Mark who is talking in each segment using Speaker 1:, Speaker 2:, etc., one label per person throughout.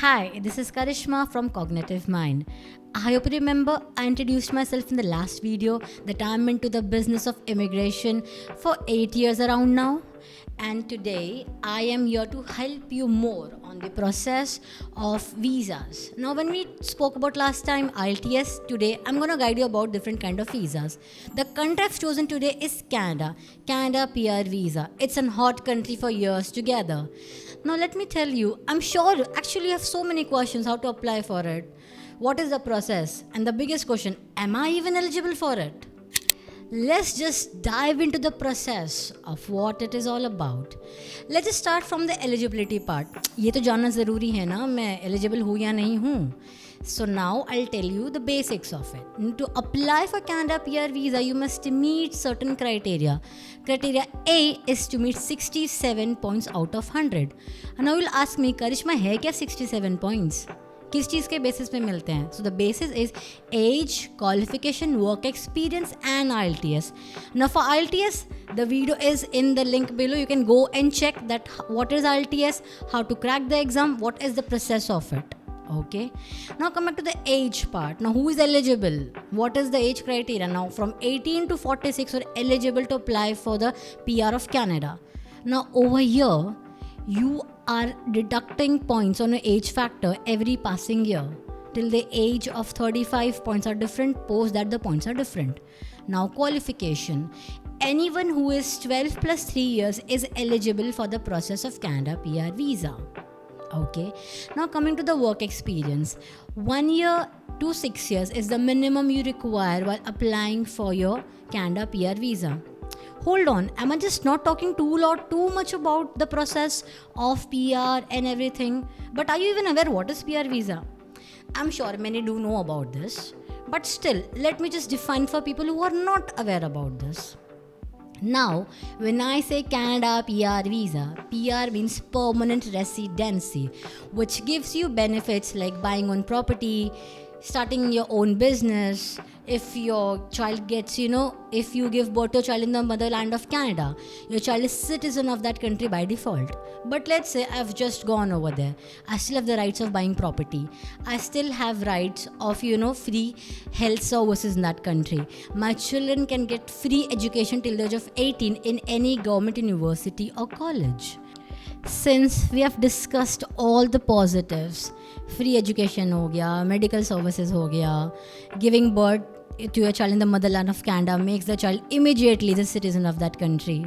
Speaker 1: Hi, this is Karishma from Cognitive Mind. I hope you remember I introduced myself in the last video that I'm into the business of immigration for 8 years around now. And today I am here to help you more on the process of visas. Now, when we spoke about last time IELTS, today I'm going to guide you about different kind of visas. The country I've chosen today is Canada PR visa. It's a hot country for years together. Now let me tell you, I'm sure actually you have so many questions how to apply for it. What is the process? And the biggest question, am I even eligible for it? Let's just dive into the process of what it is all about. Let's just start from the eligibility part. ये तो जानना ज़रूरी है ना मैं eligible हूँ या नहीं हूँ. So now I'll tell you the basics of it. To apply for Canada PR visa, you must meet certain criteria. Criteria A is to meet 67 points out of 100. And now you'll ask me, Karishma, है क्या 67 points? किस चीज़ के basis पे मिलते हैं? So the basis is age, qualification, work experience and IELTS. Now for IELTS, the video is in the link below. You can go and check that what is IELTS, how to crack the exam, what is the process of it. Okay, now come back to the age part. Now who is eligible? What is the age criteria? Now from 18 to 46 are eligible to apply for the PR of Canada. Now over here, you are deducting points on an age factor every passing year. Till the age of 35, points are different. Post that, the points are different. Now qualification. Anyone who is 12 plus 3 years is eligible for the process of Canada PR visa. Okay, now coming to the work experience. 1 year to 6 years is the minimum you require while applying for your Canada PR visa. Hold on, am I just not talking too much about the process of PR and everything? But are you even aware what is PR visa? I'm sure many do know about this, but still, let me just define for people who are not aware about this. Now, when I say Canada PR visa, PR means permanent residency, which gives you benefits like buying own property, starting your own business. If your child gets, if you give birth to a child in the motherland of Canada, your child is citizen of that country by default. But let's say I've just gone over there. I still have the rights of buying property. I still have rights of, free health services in that country. My children can get free education till the age of 18 in any government university or college. Since we have discussed all the positives, free education हो गया, medical services हो गया, giving birth to your child in the motherland of Canada makes the child immediately the citizen of that country.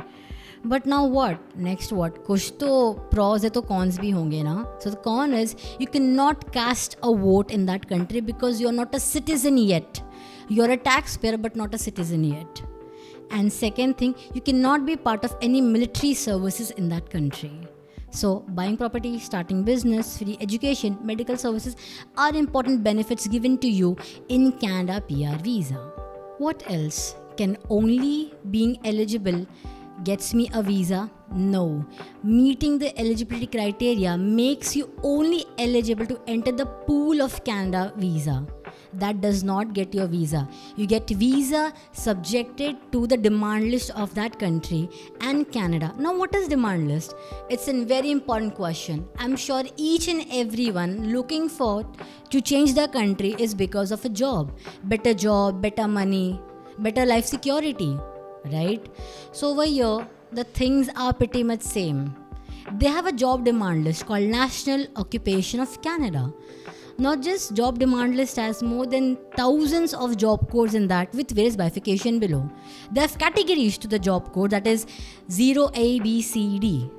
Speaker 1: But now what? Next what? कुछ तो pros है तो cons भी होंगे ना. So the con is you cannot cast a vote in that country because you're not a citizen yet. You're a taxpayer but not a citizen yet. And second thing, you cannot be part of any military services in that country. So, buying property, starting business, free education, medical services are important benefits given to you in Canada PR visa. What else? Can only being eligible gets me a visa? No. Meeting the eligibility criteria makes you only eligible to enter the pool of Canada visa. That does not get your visa. You get visa subjected to the demand list of that country and Canada. Now what is demand list? It's a very important question. I'm sure each and everyone looking for to change their country is because of a job, better money, better life security, right? So over here, the things are pretty much same. They have a job demand list called National Occupation of Canada. Not just job demand list has more than thousands of job codes in that with various bifurcation below. They have categories to the job code, that is 0, A, B, C, D.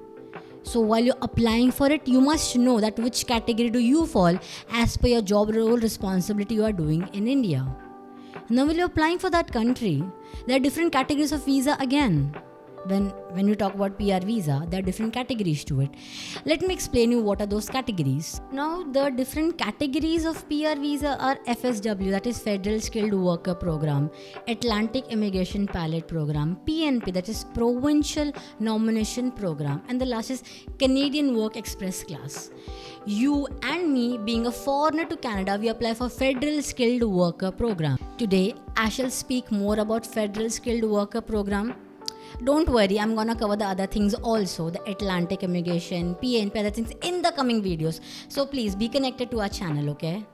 Speaker 1: So while you're applying for it, you must know that which category do you fall as per your job role responsibility you are doing in India. Now when you're applying for that country, there are different categories of visa again. When you talk about PR visa, there are different categories to it. Let me explain you what are those categories. Now, the different categories of PR visa are FSW, that is Federal Skilled Worker Program, Atlantic Immigration Pilot Program, PNP, that is Provincial Nomination Program, and the last is Canadian Work Express Class. You and me, being a foreigner to Canada, we apply for Federal Skilled Worker Program. Today, I shall speak more about Federal Skilled Worker Program. Don't worry, I'm gonna cover the other things also, the Atlantic immigration, PNP, other things in the coming videos. So please be connected to our channel, okay?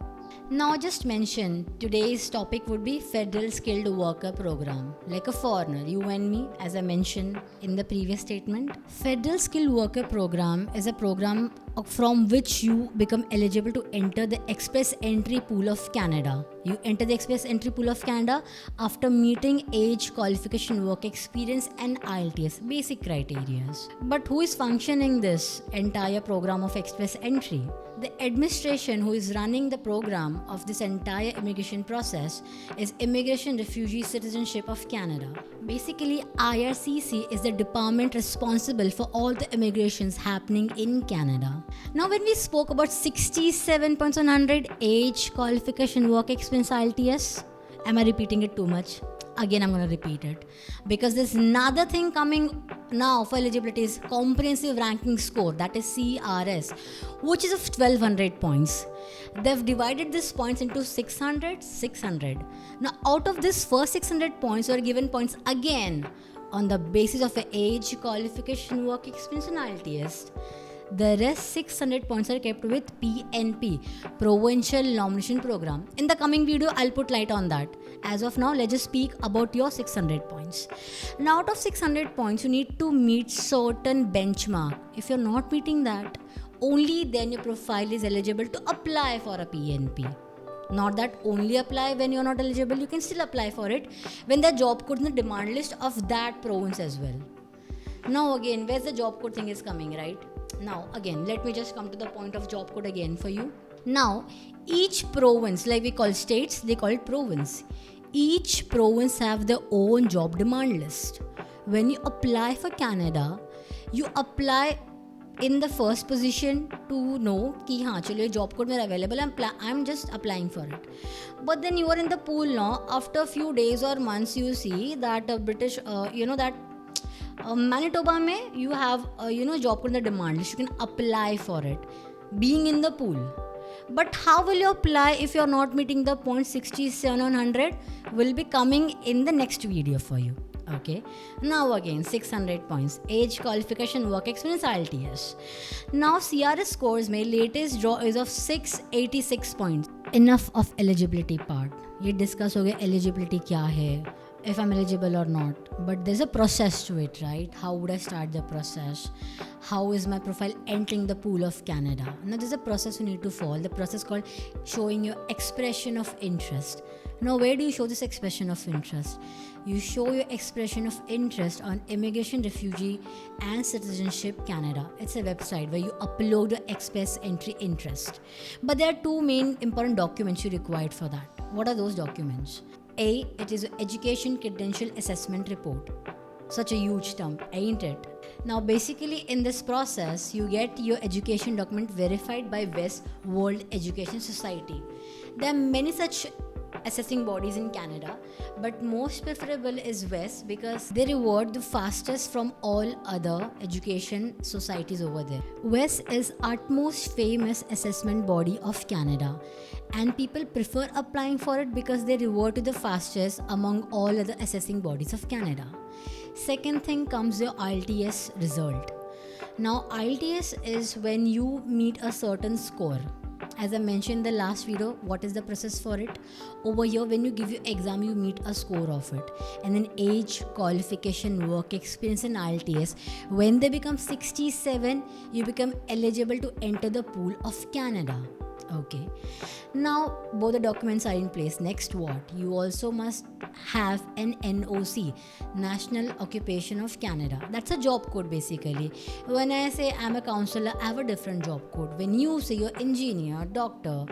Speaker 1: Now just mention, today's topic would be Federal Skilled Worker Program. Like a foreigner, you and me, as I mentioned in the previous statement. Federal Skilled Worker Program is a program from which you become eligible to enter the Express Entry Pool of Canada. You enter the Express Entry Pool of Canada after meeting age, qualification, work experience and IELTS, basic criteria. But who is functioning this entire program of Express Entry? The administration who is running the program of this entire immigration process is Immigration Refugee Citizenship of Canada. Basically, IRCC is the department responsible for all the immigrations happening in Canada. Now, when we spoke about 67 points on 100 age, qualification, work experience, IELTS, am I repeating it too much? Again, I'm going to repeat it because there's another thing coming now for eligibility is comprehensive ranking score, that is CRS, which is of 1200 points. They've divided these points into 600. Now, out of this first 600 points, you are given points again on the basis of age, qualification, work experience, and IELTS. The rest 600 points are kept with PNP, Provincial Nomination Program. In the coming video, I'll put light on that. As of now, let's just speak about your 600 points. Now, out of 600 points, you need to meet certain benchmark. If you're not meeting that, only then your profile is eligible to apply for a PNP. Not that only apply when you're not eligible, you can still apply for it when the job code in the demand list of that province as well. Now again, where's the job code thing is coming, right? Now again, let me just come to the point of job code again for you. Now, each province, like we call states, they call it province. Each province have their own job demand list. When you apply for Canada, you apply in the first position to know कि हाँ चलो ये job code मेरा available है, I'm just applying for it. But then you are in the pool now. After a few days or months, you see that Manitoba में you have job code in the demand list. You can apply for it, being in the pool. But how will you apply if you are not meeting the point 67 on 100? Will be coming in the next video for you. Okay, now again 600 points, age, qualification, work experience, IELTS. Now CRS scores में latest draw is of 686 points. Enough of eligibility part. ये discuss हो गया eligibility क्या है, if I'm eligible or not. But there's a process to it, right? How would I start the process? How is my profile entering the pool of Canada? Now there's a process you need to follow. The process called showing your expression of interest. Now where do you show this expression of interest? You show your expression of interest on Immigration, Refugee and Citizenship Canada. It's a website where you upload your express entry interest. But there are two main important documents you required for that. What are those documents? A, it is an Education Credential Assessment Report. Such a huge term, ain't it? Now basically in this process, you get your education document verified by WES, World Education Society. There are many such assessing bodies in Canada, but most preferable is WES because they reward the fastest from all other education societies over there. WES is utmost famous assessment body of Canada, and people prefer applying for it because they reward to the fastest among all other assessing bodies of Canada. Second thing comes your IELTS result. Now IELTS is when you meet a certain score. As I mentioned in the last video, what is the process for it? Over here, when you give your exam, you meet a score of it. And then age, qualification, work experience and IELTS. When they become 67, you become eligible to enter the pool of Canada. Okay. Now, both the documents are in place. Next, what? You also must have an NOC, National Occupation of Canada. That's a job code basically. When I say I'm a counselor, I have a different job code. When you say you're engineer, doctor,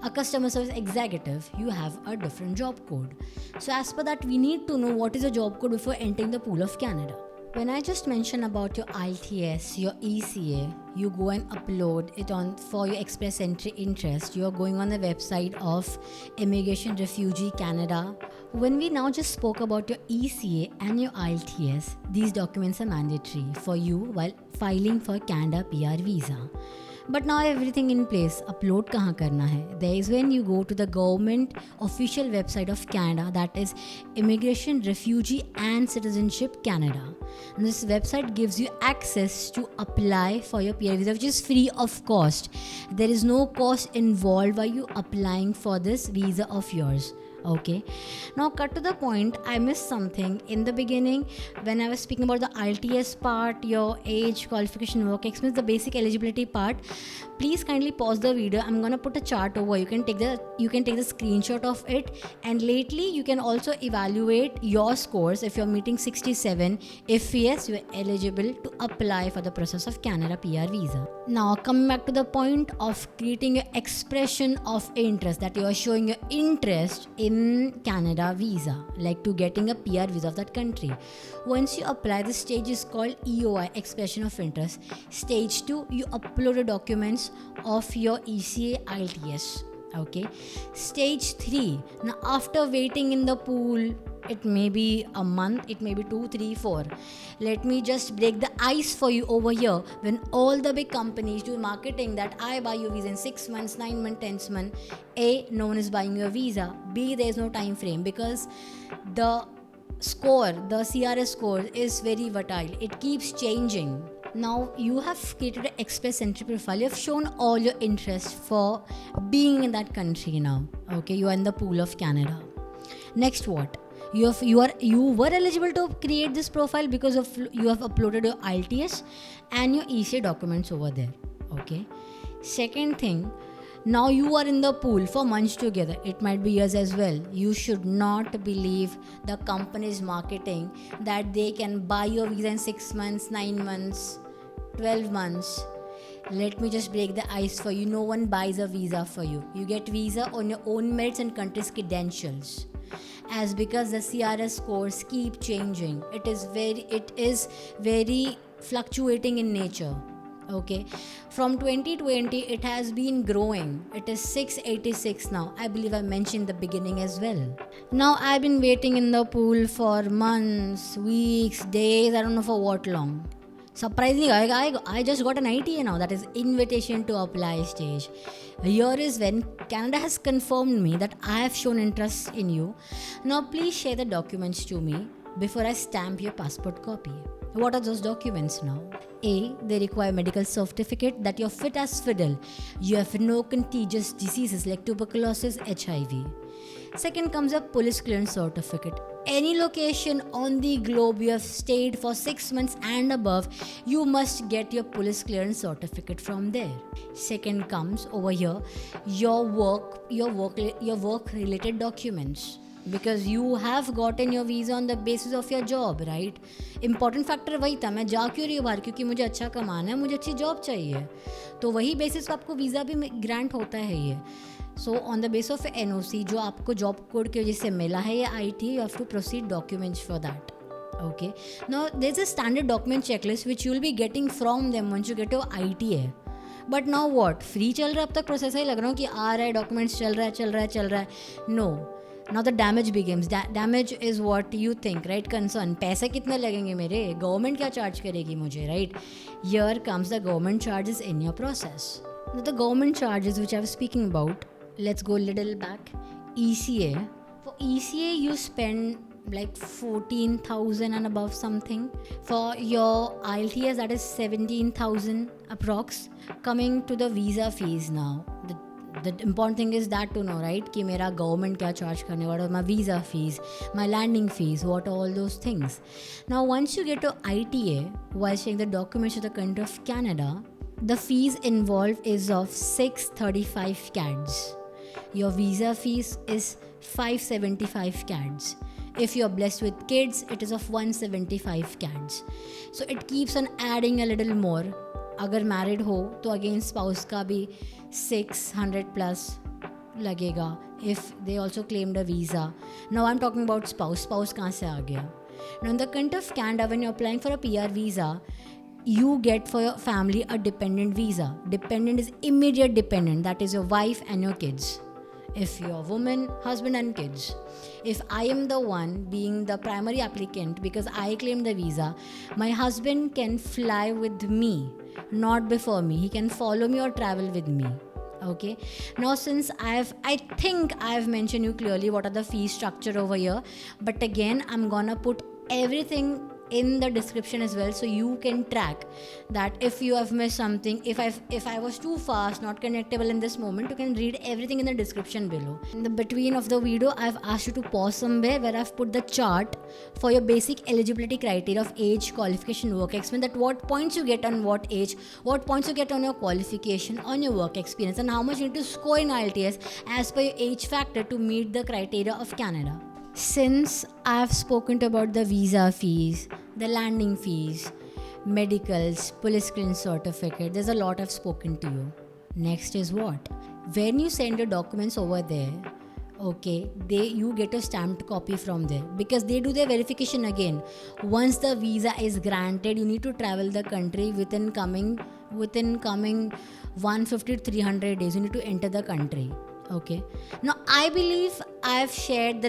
Speaker 1: a customer service executive, you have a different job code. So as per that, we need to know what is the job code before entering the pool of Canada. When I just mentioned about your IELTS, your ECA, you go and upload it on for your express entry interest. You are going on the website of Immigration Refugee Canada. When we now just spoke about your ECA and your IELTS, these documents are mandatory for you while filing for Canada PR visa. But now everything in place. Upload कहाँ करना है? There is when you go to the government official website of Canada, that is Immigration, Refugee and Citizenship Canada. And this website gives you access to apply for your PR visa, which is free of cost. There is no cost involved while you applying for this visa of yours. Okay, now cut to the point. I missed something in the beginning when I was speaking about the IELTS part, your age, qualification, work experience, the basic eligibility part. Please kindly pause the video. I'm gonna put a chart over. You can take the screenshot of it, and lately you can also evaluate your scores if you're meeting 67. If yes, you are eligible to apply for the process of Canada PR visa. Now coming back to the point of creating an expression of interest, that you are showing your interest in Canada visa, like to getting a PR visa of that country. Once you apply, the stage is called EOI, expression of interest. Stage 2, you upload the documents of your ECA IELTS. Okay. Stage 3, now after waiting in the pool, it may be a month, it may be 2, 3, 4. Let me just break the ice for you over here. When all the big companies do marketing that I buy your visa in 6 months, 9 months, 10 months, A, no one is buying your visa. B, there is no time frame because the score, the CRS score is very volatile. It keeps changing. Now you have created an Express Entry profile. You have shown all your interest for being in that country now. Okay, you are in the pool of Canada. Next, what? You were eligible to create this profile because of you have uploaded your IELTS and your ECA documents over there. Okay. Second thing, now you are in the pool for months together. It might be years as well. You should not believe the company's marketing that they can buy your visa in 6 months, 9 months, 12 months. Let me just break the ice for you. No one buys a visa for you. You get visa on your own merits and country's credentials. As because the CRS scores keep changing. It is very fluctuating in nature. Okay, from 2020 it has been growing. It is 686 now. I believe I mentioned the beginning as well. Now I've been waiting in the pool for months, weeks, days, I don't know for what long. Surprisingly, I just got an ITA now, that is invitation to apply stage. Here is when Canada has confirmed me that I have shown interest in you. Now please share the documents to me before I stamp your passport copy. What are those documents now? A, they require medical certificate that you're fit as fiddle. You have no contagious diseases like tuberculosis, HIV. Second comes a police clearance certificate. Any location on the globe you have stayed for 6 months and above, you must get your police clearance certificate from there. Second comes over here your work related documents, because you have gotten your visa on the basis of your job, right? Important factor वही था, मैं जा क्यों रही हूँ बाहर, क्योंकि मुझे अच्छा कमाना है, मुझे अच्छी जॉब चाहिए, तो वही बेसिस पे आपको वीज़ा भी ग्रांट होता है ये. So on the base of NOC जो आपको जॉब कोड की वजह से मिला है या IT, you have to proceed documents for that. Okay, now there's a standard document checklist which you will be getting from them once you get your ITA. But now what? Free चल रहा है अब तक process, ही लग रहा हूँ कि आ रहा है, डॉक्यूमेंट्स चल रहा है. No. Now the damage begins. Damage is what you think, right? Concern. पैसे कितने लगेंगे मेरे? Government क्या charge करेगी मुझे, right? Here comes the government charges in your process. Now the government charges which I was speaking about, let's go a little back. ECA. For ECA you spend like 14,000 and above something. For your IELTS that is 17,000 approx. Coming to the visa fees now. The important thing is that to know, right? कि मेरा government क्या charge करने वाला, my visa fees, my landing fees, what are all those things. Now once you get to ITA, while sharing the documents to the country of Canada, the fees involved is of 635 CADs. Your visa fees is 575 CADs. If you're blessed with kids, it is of 175 CADs. So it keeps on adding a little more. अगर married हो तो again spouse का भी 600 plus लगेगा if they also claimed a visa. Now I am talking about spouse कहाँ से आ गया. Now in the country of Canada when you are applying for a PR visa, you get for your family a dependent visa. Dependent is immediate dependent, that is your wife and your kids. If you're a woman, husband and kids. If I am the one being the primary applicant because I claimed the visa, my husband can fly with me not before me. He can follow me or travel with me. Okay, now since I think I've mentioned you clearly what are the fee structure over here, but again I'm gonna put everything in the description as well, so you can track that if you have missed something, if I was too fast, not connectable in this moment, you can read everything in the description below. In the between of the video, I've asked you to pause somewhere where I've put the chart for your basic eligibility criteria of age, qualification, work experience, that what points you get on what age, what points you get on your qualification, on your work experience, and how much you need to score in IELTS as per your age factor to meet the criteria of Canada. Since I've spoken about the visa fees, the landing fees, medicals, police clearance certificate, there's a lot I've spoken to you. Next is what? When you send your documents over there, okay, you get a stamped copy from there because they do their verification again. Once the visa is granted, you need to travel the country within coming 150 to 300 days. You need to enter the country. Okay. Now I believe I've shared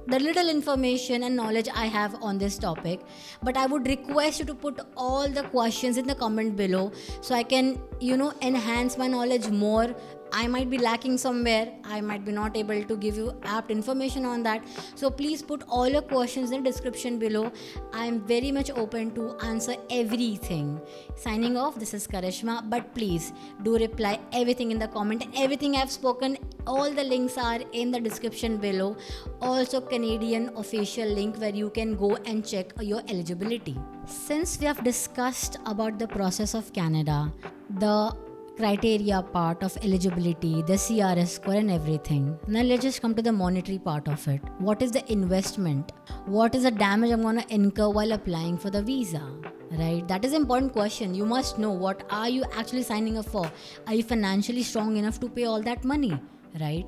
Speaker 1: the little information and knowledge I have on this topic, but I would request you to put all the questions in the comment below so I can enhance my knowledge more. I might be lacking somewhere, I might be not able to give you apt information on that, so please put all your questions in the description below. I am very much open to answer everything. Signing off, this is Karishma, but please do reply everything in the comment. Everything I've spoken, all the links are in the description below. Also Canadian official link where you can go and check your eligibility. Since we have discussed about the process of Canada, the criteria part of eligibility, the CRS score and everything, now let's just come to the monetary part of it. What is the investment? What is the damage I'm going to incur while applying for the visa? Right? That is an important question. You must know what are you actually signing up for. Are you financially strong enough to pay all that money? Right?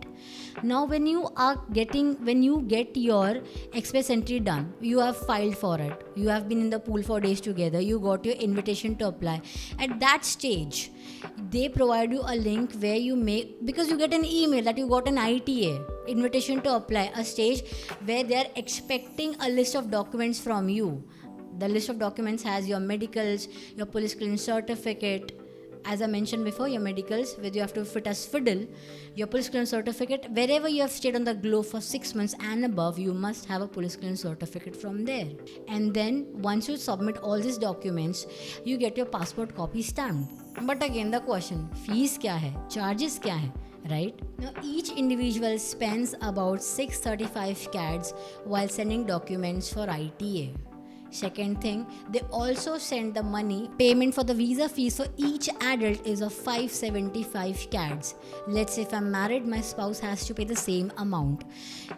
Speaker 1: Now when you get your express entry done, you have filed for it, you have been in the pool for days together, you got your invitation to apply. At that stage, they provide you a link where because you get an email that you got an ITA, invitation to apply, a stage where they are expecting a list of documents from you. The list of documents has your medicals, your police clearance certificate, as I mentioned before, your medicals, where you have to fit as fiddle, your police clearance certificate, wherever you have stayed on the globe for 6 months and above, you must have a police clearance certificate from there. And then once you submit all these documents, you get your passport copy stamped. But again, the question, fees kya hai? Charges kya hai? Right? Now each individual spends about 635 CADs while sending documents for ITA. Second thing, they also send the money. Payment for the visa fees for each adult is of 575 CADs. Let's say if I'm married, my spouse has to pay the same amount.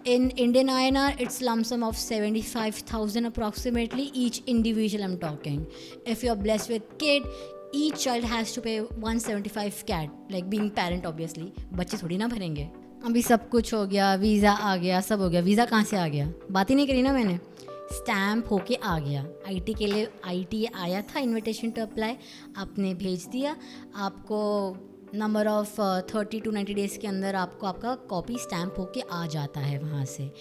Speaker 1: In Indian INR, it's lump sum of 75,000 approximately, each individual I'm talking. If you're blessed with kid, each child has to pay 175 CAD, like being parent obviously. बच्चे थोड़ी ना भरेंगे. अभी सब कुछ हो गया, visa आ गया, सब हो गया. वीज़ा कहाँ से आ गया? बात ही नहीं करी ना मैंने. स्टैम्प होके आ गया. आईटी के लिए ITA आया था, इनविटेशन टू अप्लाई, आपने भेज दिया. आपको नंबर ऑफ 30 to 90 डेज़ के अंदर आपका कॉपी स्टैम्प होके आ जाता है वहाँ से.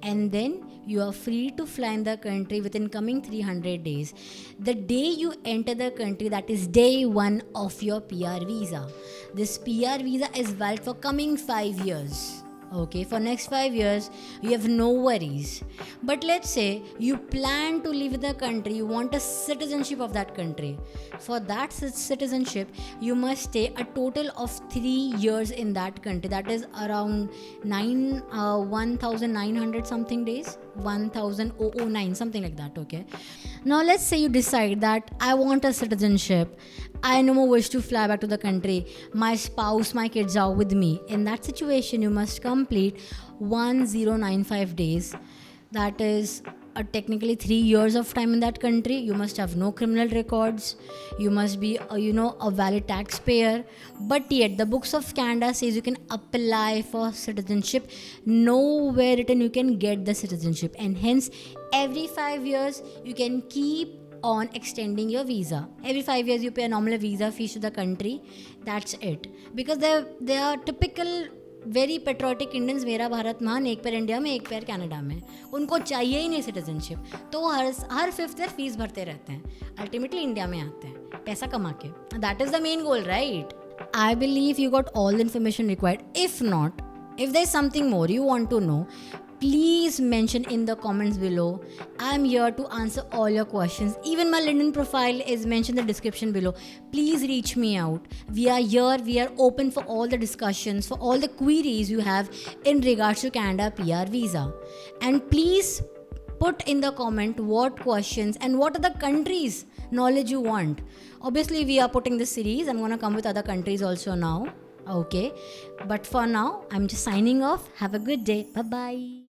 Speaker 1: And then you are free to fly in the country within coming 300 days. The day you enter the country, that is day 1 of your PR visa. This PR visa is valid for coming 5 years. Okay, for next 5 years, you have no worries. But let's say you plan to leave the country, you want a citizenship of that country. For that citizenship, you must stay a total of 3 years in that country. That is around 1,900 something days, 1,009, something like that, okay? Now let's say you decide that I want a citizenship. I no more wish to fly back to the country. My spouse, my kids are with me. In that situation, you must complete 1095 days. That is technically 3 years of time in that country. You must have no criminal records. You must be, a valid taxpayer. But yet, the books of Canada says you can apply for citizenship. Nowhere written you can get the citizenship. And hence, every 5 years, you can keep on extending your visa. Every 5 years you pay a nominal visa fees to the country. That's it. Because there are typical very patriotic Indians, मेरा भारत महान, एक पैर India में एक पैर Canada में, उनको चाहिए ही नहीं सिटीजनशिप, तो हर 5th ईयर फीस भरते रहते हैं, अल्टीमेटली इंडिया में आते हैं पैसा कमा के. That is the main goal, right? I believe you got all the information required. If not, if there's something more you want to know, please mention in the comments below. I'm here to answer all your questions. Even my LinkedIn profile is mentioned in the description below. Please reach me out. We are here. We are open for all the discussions, for all the queries you have in regards to Canada PR visa. And please put in the comment what questions and what are the countries knowledge you want. Obviously we are putting this series, I'm gonna come with other countries also now. Okay, but for now I'm just signing off. Have a good day. Bye bye.